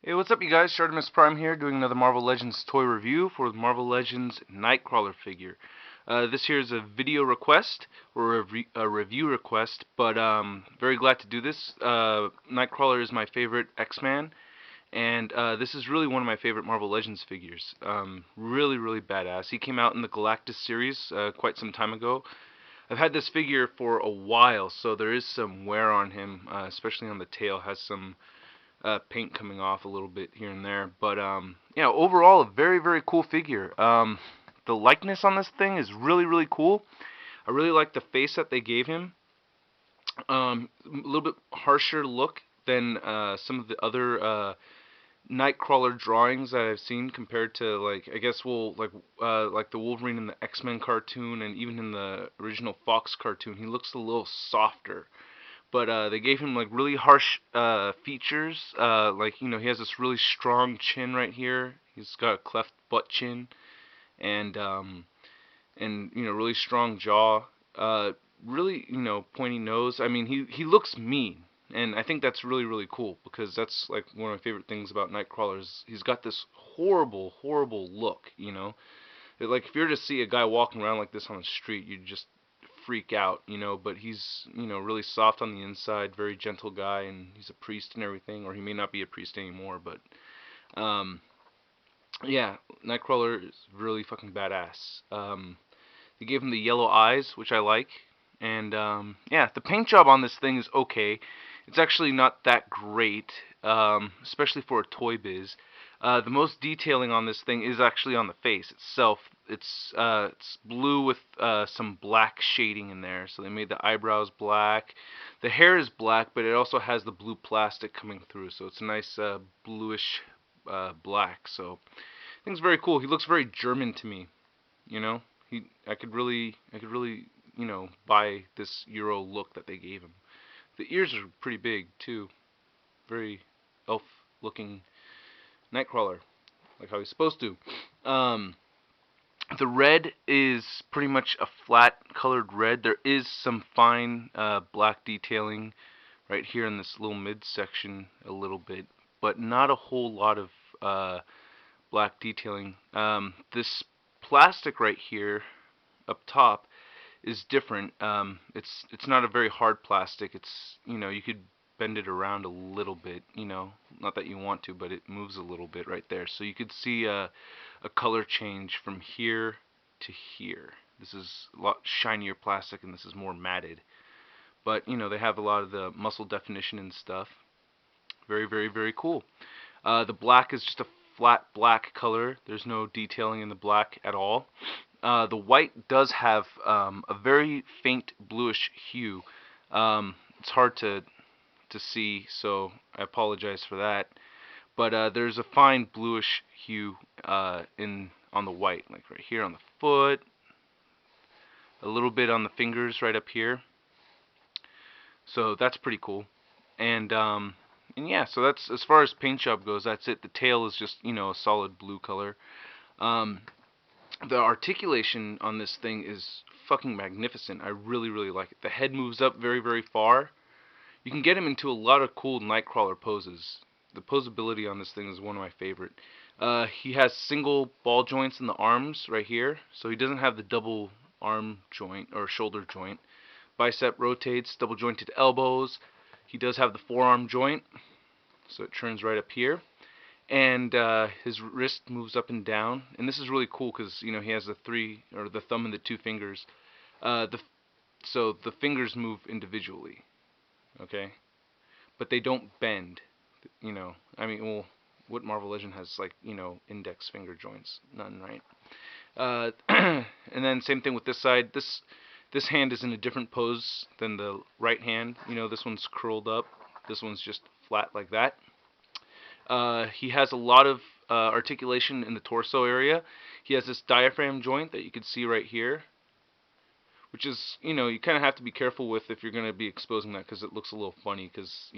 Hey, what's up, you guys? Shartimus Prime here, doing another Marvel Legends toy review for the Marvel Legends Nightcrawler figure. This here is a video request, or a review request, but very glad to do this. Nightcrawler is my favorite X-Man, and this is really one of my favorite Marvel Legends figures. Really, really badass. He came out in the Galactus series quite some time ago. I've had this figure for a while, so there is some wear on him, especially on the tail. Has some paint coming off a little bit here and there. But yeah, overall a very, very cool figure. The likeness on this thing is really, really cool. I really like the face that they gave him. A little bit harsher look than some of the other Nightcrawler drawings that I've seen compared to, like, I guess like the Wolverine in the X-Men cartoon and even in the original Fox cartoon. He looks a little softer, but they gave him like really harsh features. Like, he has this really strong chin right here. He's got a cleft butt chin, and really strong jaw. Really, pointy nose. I mean, he looks mean, and I think that's really, really cool, because that's like one of my favorite things about Nightcrawler is he's got this horrible, horrible look. Like, if you were to see a guy walking around like this on the street, you'd just freak out, but he's, really soft on the inside, very gentle guy, and he's a priest and everything, or he may not be a priest anymore, but um yeah, Nightcrawler is really fucking badass. They gave him the yellow eyes, which I like, and yeah, the paint job on this thing is okay. It's actually not that great, especially for a Toy Biz. The most detailing on this thing is actually on the face itself. It's blue with some black shading in there. So they made the eyebrows black. The hair is black, but it also has the blue plastic coming through. So it's a nice bluish black. So I think it's very cool. He looks very German to me. You know, I could really, buy this Euro look that they gave him. The ears are pretty big too. Very elf-looking Nightcrawler, like how he's supposed to. Um, the red is pretty much a flat colored red. There is some fine black detailing right here in this little midsection a little bit, but not a whole lot of black detailing. This plastic right here up top is different. It's not a very hard plastic. It's, you could bend it around a little bit, not that you want to, but it moves a little bit right there. So you could see a color change from here to here. This is a lot shinier plastic, and this is more matted. But, they have a lot of the muscle definition and stuff. Very, very, very cool. The black is just a flat black color. There's no detailing in the black at all. The white does have a very faint bluish hue. It's hard to see, so I apologize for that. But there's a fine bluish hue in on the white, like right here on the foot, a little bit on the fingers right up here. So that's pretty cool. And yeah, so that's, as far as paint job goes, that's it. The tail is just, a solid blue color. Um, the articulation on this thing is fucking magnificent. I really, really like it. The head moves up very, very far. You can get him into a lot of cool Nightcrawler poses. The posability on this thing is one of my favorite. He has single ball joints in the arms right here, so he doesn't have the double arm joint or shoulder joint. Bicep rotates, double jointed elbows. He does have the forearm joint, so it turns right up here. And his wrist moves up and down. And this is really cool because, he has the thumb and the two fingers. So the fingers move individually, okay? But they don't bend, I mean, well, what Marvel Legend has, like, index finger joints? None, right? And then same thing with this side. This hand is in a different pose than the right hand. This one's curled up. This one's just flat like that. He has a lot of articulation in the torso area. He has this diaphragm joint that you can see right here, which is, you kind of have to be careful with if you're going to be exposing that, because it looks a little funny, because,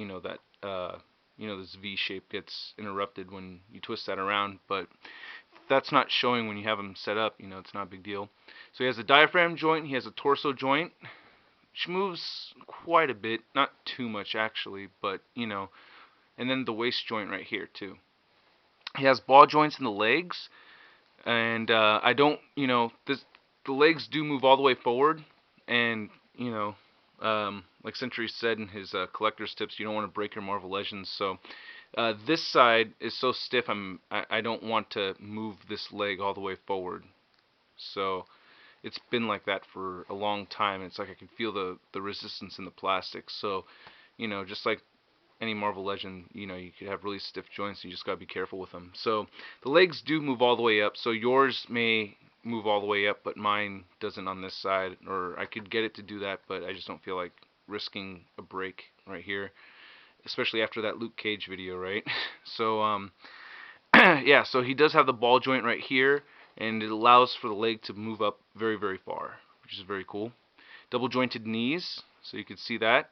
this V shape gets interrupted when you twist that around. But that's not showing when you have them set up, it's not a big deal. So he has a diaphragm joint, he has a torso joint, which moves quite a bit, not too much actually, but, and then the waist joint right here too. He has ball joints in the legs, and I don't, the legs do move all the way forward, and like Century said in his collector's tips, you don't want to break your Marvel Legends. So this side is so stiff, I don't want to move this leg all the way forward. So it's been like that for a long time. It's like I can feel the resistance in the plastic. So just like any Marvel Legend, you could have really stiff joints, and you just gotta be careful with them. So the legs do move all the way up, so yours may move all the way up, but mine doesn't on this side, or I could get it to do that, but I just don't feel like risking a break right here, especially after that Luke Cage video, right? So yeah, so he does have the ball joint right here, and it allows for the leg to move up very, very far, which is very cool. Double jointed knees, so you can see that.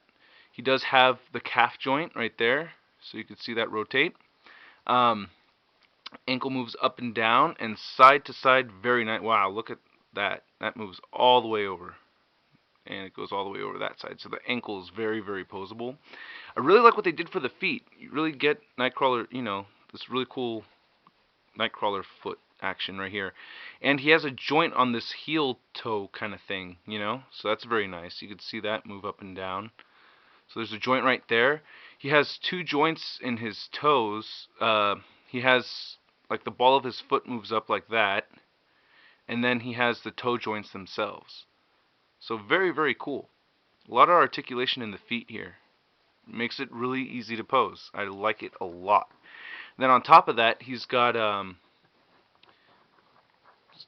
He does have the calf joint right there, so you can see that rotate. Ankle moves up and down and side to side, very nice. Wow, look at that. That moves all the way over, and it goes all the way over that side. So the ankle is very, very posable. I really like what they did for the feet. You really get Nightcrawler, this really cool Nightcrawler foot action right here. And he has a joint on this heel toe kind of thing, so that's very nice. You can see that move up and down. So there's a joint right there. He has two joints in his toes. He has, like, the ball of his foot moves up like that, and then he has the toe joints themselves. So very, very cool. A lot of articulation in the feet here. Makes it really easy to pose. I like it a lot. And then on top of that, he's got, let's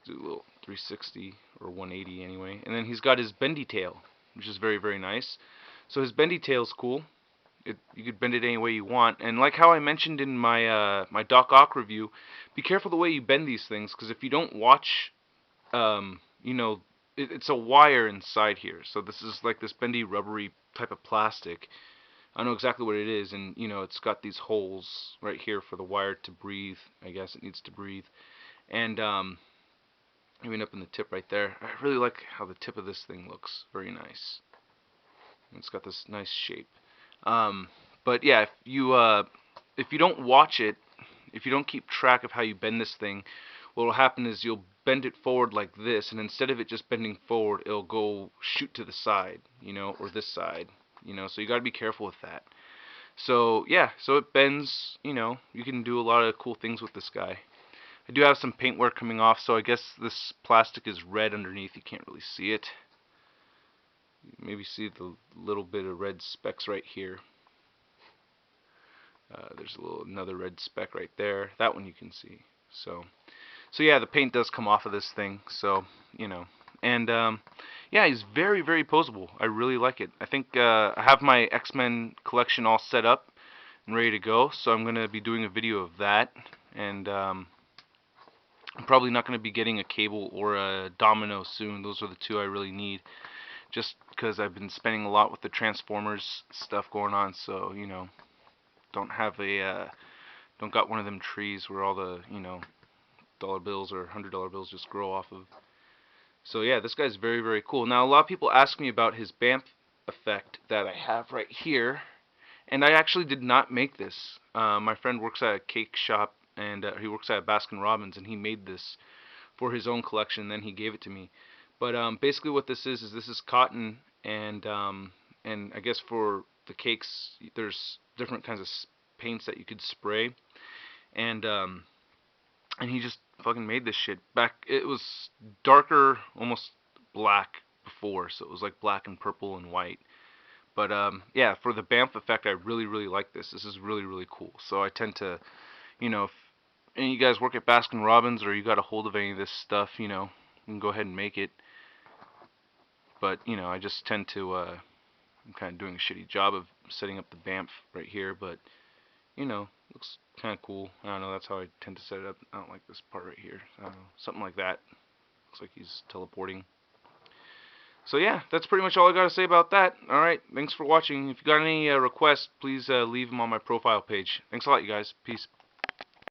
do a little 360 or 180 anyway. And then he's got his Bendy Tail, which is very, very nice. So his Bendy Tail's cool. You could bend it any way you want. And like how I mentioned in my my Doc Ock review, be careful the way you bend these things, because if you don't watch, it's a wire inside here. So this is like this bendy, rubbery type of plastic. I know exactly what it is, and it's got these holes right here for the wire to breathe. I guess it needs to breathe. And even up in the tip right there. I really like how the tip of this thing looks. Very nice. It's got this nice shape. But yeah, if you don't watch it, if you don't keep track of how you bend this thing, what will happen is you'll bend it forward like this, and instead of it just bending forward, it'll go shoot to the side, or this side, so you got to be careful with that. So yeah, so it bends, you can do a lot of cool things with this guy. I do have some paint work coming off, so I guess this plastic is red underneath. You can't really see it. Maybe see the little bit of red specks right here. There's another red speck right there. That one you can see. So yeah, the paint does come off of this thing. So and yeah, he's very, very posable. I really like it. I think I have my X-Men collection all set up and ready to go. So I'm gonna be doing a video of that, and I'm probably not gonna be getting a Cable or a Domino soon. Those are the two I really need, just because I've been spending a lot with the Transformers stuff going on. So don't got one of them trees where all the dollar bills or $100 bills just grow off of. So yeah, this guy's very, very cool. Now a lot of people ask me about his Vamp Effect that I have right here, and I actually did not make this. My friend works at a cake shop, and he works at Baskin Robbins, and he made this for his own collection, and then he gave it to me. But basically what this is this is cotton, and I guess for the cakes there's different kinds of paints that you could spray, and he just fucking made this shit. It was darker, almost black before, so it was like black and purple and white. But yeah, for the Vamp Effect, I really, really like this. This is really, really cool. So I tend to, if any of you guys work at Baskin Robbins or you got a hold of any of this stuff, you can go ahead and make it. But I just tend to I'm kind of doing a shitty job of setting up the Vamp right here, but looks kind of cool. I don't know, that's how I tend to set it up. I don't like this part right here. I don't know, something like that. Looks like he's teleporting. So yeah, that's pretty much all I got to say about that. Alright, thanks for watching. If you got any requests, please leave them on my profile page. Thanks a lot, you guys. Peace.